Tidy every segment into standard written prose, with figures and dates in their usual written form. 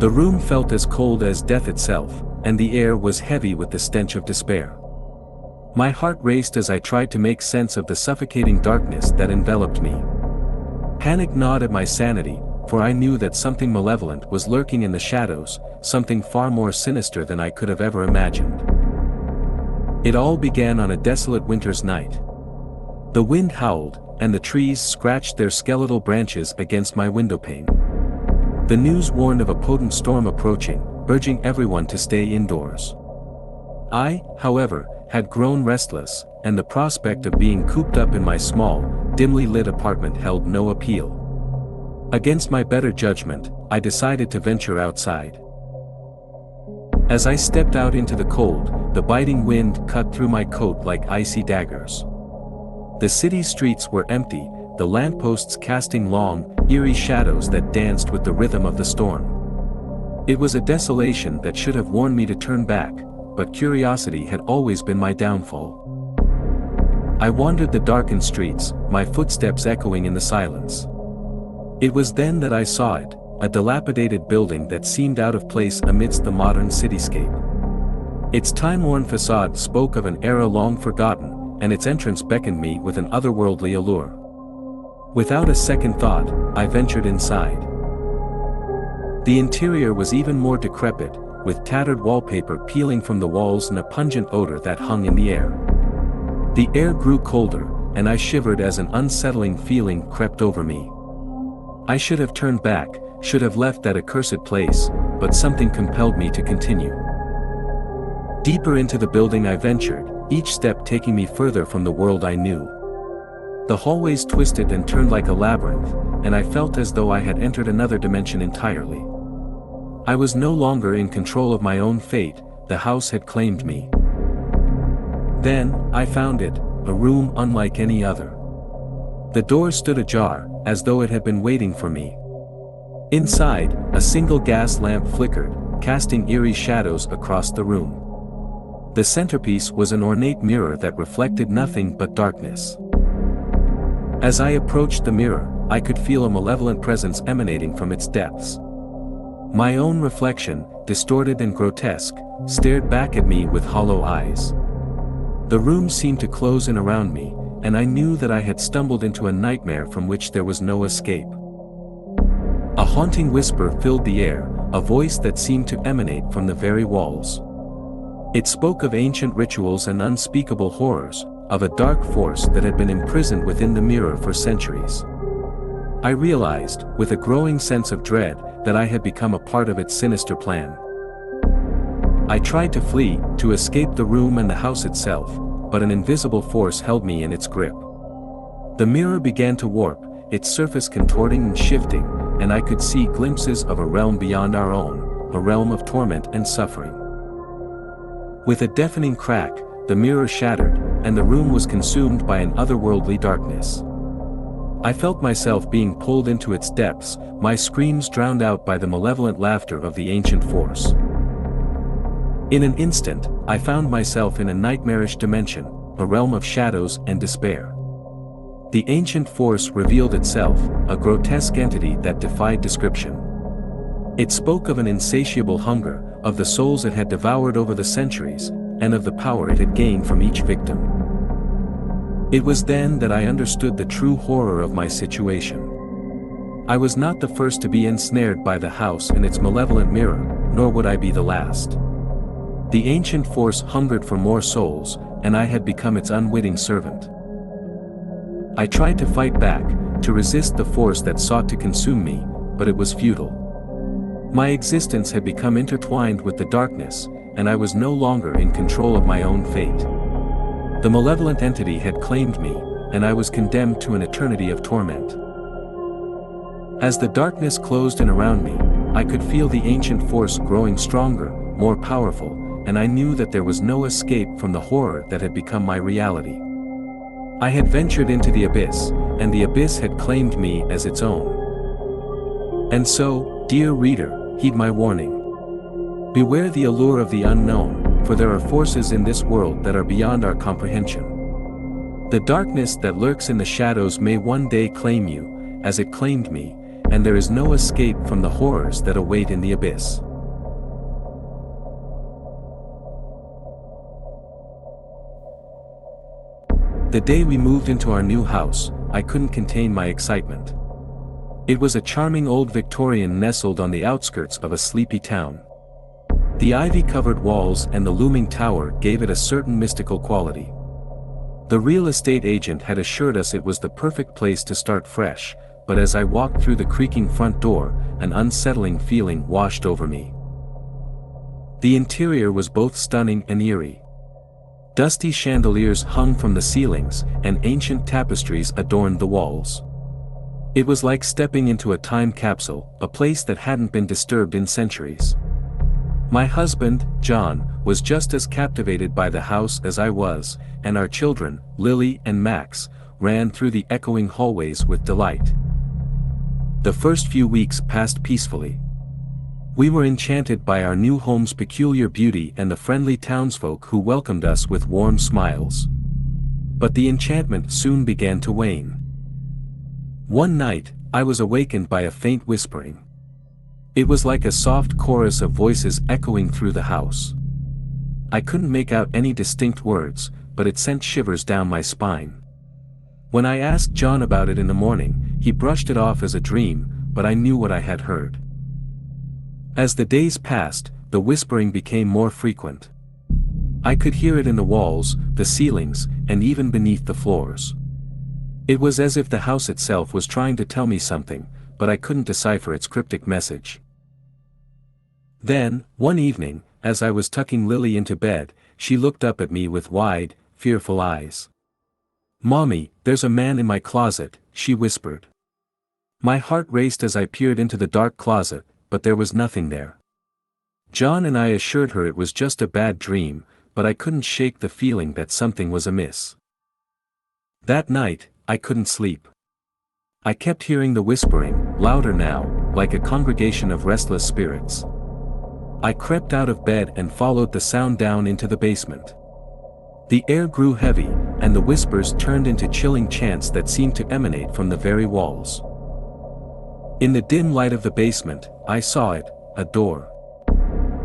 The room felt as cold as death itself, and the air was heavy with the stench of despair. My heart raced as I tried to make sense of the suffocating darkness that enveloped me. Panic gnawed at my sanity, for I knew that something malevolent was lurking in the shadows, something far more sinister than I could have ever imagined. It all began on a desolate winter's night. The wind howled, and the trees scratched their skeletal branches against my windowpane. The news warned of a potent storm approaching, urging everyone to stay indoors. I, however, had grown restless, and the prospect of being cooped up in my small, dimly lit apartment held no appeal. Against my better judgment, I decided to venture outside. As I stepped out into the cold, the biting wind cut through my coat like icy daggers. The city's streets were empty, the lampposts casting long, eerie shadows that danced with the rhythm of the storm. It was a desolation that should have warned me to turn back, but curiosity had always been my downfall. I wandered the darkened streets, my footsteps echoing in the silence. It was then that I saw it, a dilapidated building that seemed out of place amidst the modern cityscape. Its time-worn facade spoke of an era long forgotten, and its entrance beckoned me with an otherworldly allure. Without a second thought, I ventured inside. The interior was even more decrepit, with tattered wallpaper peeling from the walls and a pungent odor that hung in the air. The air grew colder, and I shivered as an unsettling feeling crept over me. I should have turned back, should have left that accursed place, but something compelled me to continue. Deeper into the building I ventured, each step taking me further from the world I knew. The hallways twisted and turned like a labyrinth, and I felt as though I had entered another dimension entirely. I was no longer in control of my own fate, the house had claimed me. Then, I found it, a room unlike any other. The door stood ajar, as though it had been waiting for me. Inside, a single gas lamp flickered, casting eerie shadows across the room. The centerpiece was an ornate mirror that reflected nothing but darkness. As I approached the mirror, I could feel a malevolent presence emanating from its depths. My own reflection, distorted and grotesque, stared back at me with hollow eyes. The room seemed to close in around me, and I knew that I had stumbled into a nightmare from which there was no escape. A haunting whisper filled the air, a voice that seemed to emanate from the very walls. It spoke of ancient rituals and unspeakable horrors, of a dark force that had been imprisoned within the mirror for centuries. I realized, with a growing sense of dread, that I had become a part of its sinister plan. I tried to flee, to escape the room and the house itself, but an invisible force held me in its grip. The mirror began to warp, its surface contorting and shifting, and I could see glimpses of a realm beyond our own, a realm of torment and suffering. With a deafening crack, the mirror shattered, and the room was consumed by an otherworldly darkness. I felt myself being pulled into its depths, my screams drowned out by the malevolent laughter of the ancient force. In an instant, I found myself in a nightmarish dimension, a realm of shadows and despair. The ancient force revealed itself, a grotesque entity that defied description. It spoke of an insatiable hunger, of the souls it had devoured over the centuries, and of the power it had gained from each victim. It was then that I understood the true horror of my situation. I was not the first to be ensnared by the house and its malevolent mirror, nor would I be the last. The ancient force hungered for more souls, and I had become its unwitting servant. I tried to fight back, to resist the force that sought to consume me, but it was futile. My existence had become intertwined with the darkness, and I was no longer in control of my own fate. The malevolent entity had claimed me, and I was condemned to an eternity of torment. As the darkness closed in around me, I could feel the ancient force growing stronger, more powerful, and I knew that there was no escape from the horror that had become my reality. I had ventured into the abyss, and the abyss had claimed me as its own. And so, dear reader, heed my warning. Beware the allure of the unknown, for there are forces in this world that are beyond our comprehension. The darkness that lurks in the shadows may one day claim you, as it claimed me, and there is no escape from the horrors that await in the abyss. The day we moved into our new house, I couldn't contain my excitement. It was a charming old Victorian nestled on the outskirts of a sleepy town. The ivy-covered walls and the looming tower gave it a certain mystical quality. The real estate agent had assured us it was the perfect place to start fresh, but as I walked through the creaking front door, an unsettling feeling washed over me. The interior was both stunning and eerie. Dusty chandeliers hung from the ceilings, and ancient tapestries adorned the walls. It was like stepping into a time capsule, a place that hadn't been disturbed in centuries. My husband, John, was just as captivated by the house as I was, and our children, Lily and Max, ran through the echoing hallways with delight. The first few weeks passed peacefully. We were enchanted by our new home's peculiar beauty and the friendly townsfolk who welcomed us with warm smiles. But the enchantment soon began to wane. One night, I was awakened by a faint whispering. It was like a soft chorus of voices echoing through the house. I couldn't make out any distinct words, but it sent shivers down my spine. When I asked John about it in the morning, he brushed it off as a dream, but I knew what I had heard. As the days passed, the whispering became more frequent. I could hear it in the walls, the ceilings, and even beneath the floors. It was as if the house itself was trying to tell me something, but I couldn't decipher its cryptic message. Then, one evening, as I was tucking Lily into bed, she looked up at me with wide, fearful eyes. "Mommy, there's a man in my closet," she whispered. My heart raced as I peered into the dark closet, but there was nothing there. John and I assured her it was just a bad dream, but I couldn't shake the feeling that something was amiss. That night, I couldn't sleep. I kept hearing the whispering, louder now, like a congregation of restless spirits. I crept out of bed and followed the sound down into the basement. The air grew heavy, and the whispers turned into chilling chants that seemed to emanate from the very walls. In the dim light of the basement, I saw it, a door.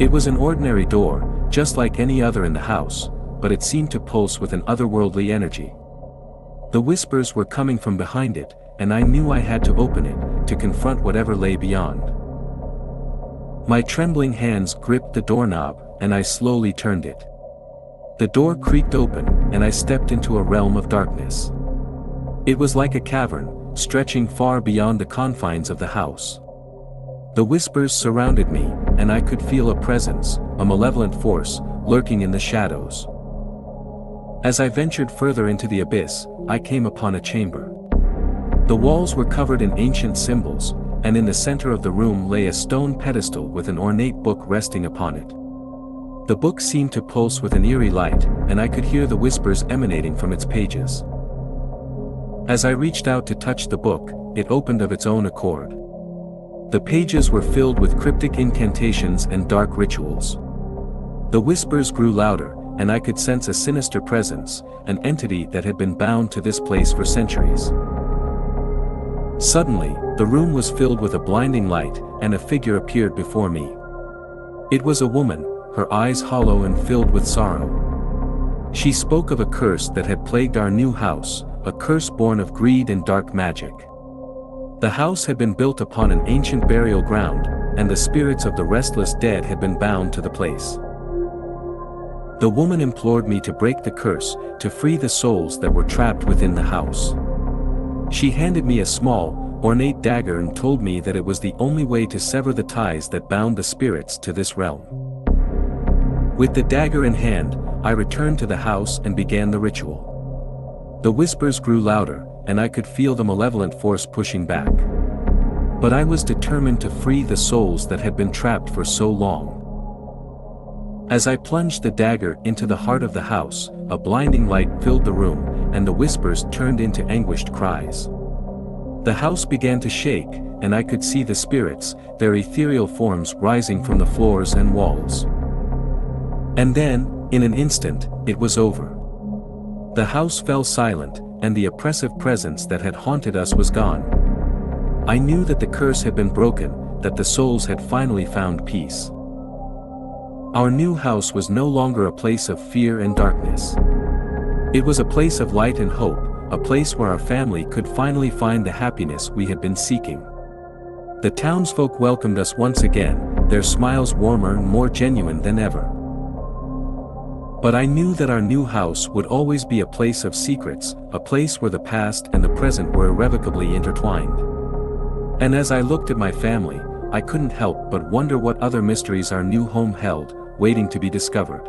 It was an ordinary door, just like any other in the house, but it seemed to pulse with an otherworldly energy. The whispers were coming from behind it, and I knew I had to open it, to confront whatever lay beyond. My trembling hands gripped the doorknob, and I slowly turned it. The door creaked open, and I stepped into a realm of darkness. It was like a cavern, stretching far beyond the confines of the house. The whispers surrounded me, and I could feel a presence, a malevolent force, lurking in the shadows. As I ventured further into the abyss, I came upon a chamber. The walls were covered in ancient symbols, and in the center of the room lay a stone pedestal with an ornate book resting upon it. The book seemed to pulse with an eerie light, and I could hear the whispers emanating from its pages. As I reached out to touch the book, it opened of its own accord. The pages were filled with cryptic incantations and dark rituals. The whispers grew louder, and I could sense a sinister presence, an entity that had been bound to this place for centuries. Suddenly, the room was filled with a blinding light, and a figure appeared before me. It was a woman, her eyes hollow and filled with sorrow. She spoke of a curse that had plagued our new house, a curse born of greed and dark magic. The house had been built upon an ancient burial ground, and the spirits of the restless dead had been bound to the place. The woman implored me to break the curse, to free the souls that were trapped within the house. She handed me a small, ornate dagger and told me that it was the only way to sever the ties that bound the spirits to this realm. With the dagger in hand, I returned to the house and began the ritual. The whispers grew louder, and I could feel the malevolent force pushing back. But I was determined to free the souls that had been trapped for so long. As I plunged the dagger into the heart of the house, a blinding light filled the room, and the whispers turned into anguished cries. The house began to shake, and I could see the spirits, their ethereal forms rising from the floors and walls. And then, in an instant, it was over. The house fell silent, and the oppressive presence that had haunted us was gone. I knew that the curse had been broken, that the souls had finally found peace. Our new house was no longer a place of fear and darkness. It was a place of light and hope, a place where our family could finally find the happiness we had been seeking. The townsfolk welcomed us once again, their smiles warmer and more genuine than ever. But I knew that our new house would always be a place of secrets, a place where the past and the present were irrevocably intertwined. And as I looked at my family, I couldn't help but wonder what other mysteries our new home held, waiting to be discovered.